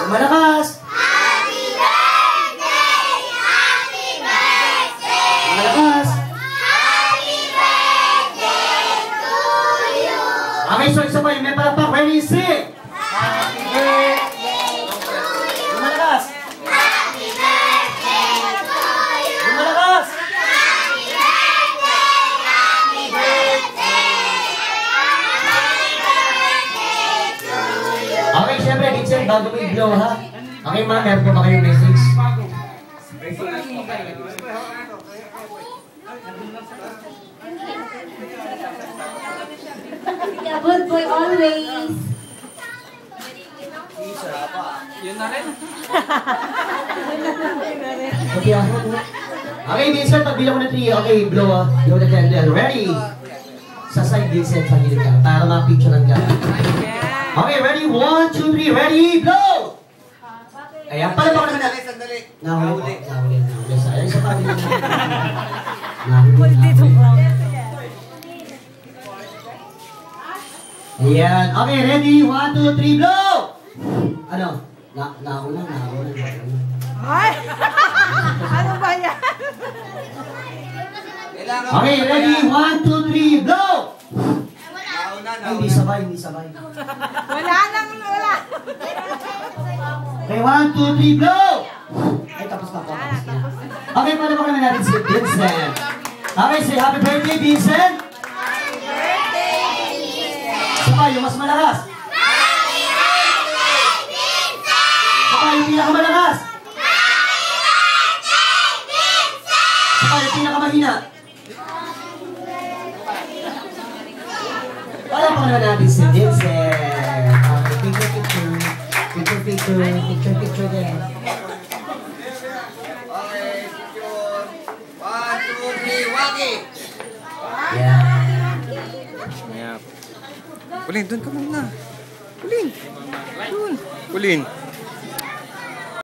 Malakas! Happy birthday! Happy birthday! Malakas! Happy birthday to you! Okay, so isa pa yung may palakpak. Ready, sing! Happy birthday to you! Malakas! Happy birthday to you! Malakas! Happy birthday! Happy birthday! Happy birthday to you! Okay, syempre, Vincent, bago mo i-blow, ha? Okay, ma'am, meron po ba kayong message? Yeah, good boy always. Yun na rin. Okay, Vincent, pagbilang mo na 3. Okay, blow, ha? Blow the candle. Ready? Sa side, Vincent, sa gilid ka. Para ma-picturean ka. Okay, ready? 1, 2, 3. Ready? Blow! Ayan, pala ba naman na? Sandali. Nahuli. Sayang sa pamilya mo. Nahuli. Ayan. Okay, ready? 1, 2, 3, blow! Ano? Nahuli. Ay! Ano ba yan? Okay, ready? 1, 2, 3, blow! Ay, hindi sabay. Wala nang wala. Okay, 1, 2, 3, blow! Ay, tapos na. Okay, paano ba naman natin si Vincent? Okay, say happy birthday, Vincent! Happy birthday, Vincent! Saka yung mas malakas. Happy birthday, Vincent! Saka yung pinakamalakas. Happy birthday, Vincent! Saka yung pinakamahina. Paano ba naman natin si Vincent? Okay, picture. Picture din. Okay, picture. 1, 2, 3, wagi! Yeah. Kulin, doon ka muna. Kulin. Doon. Kulin.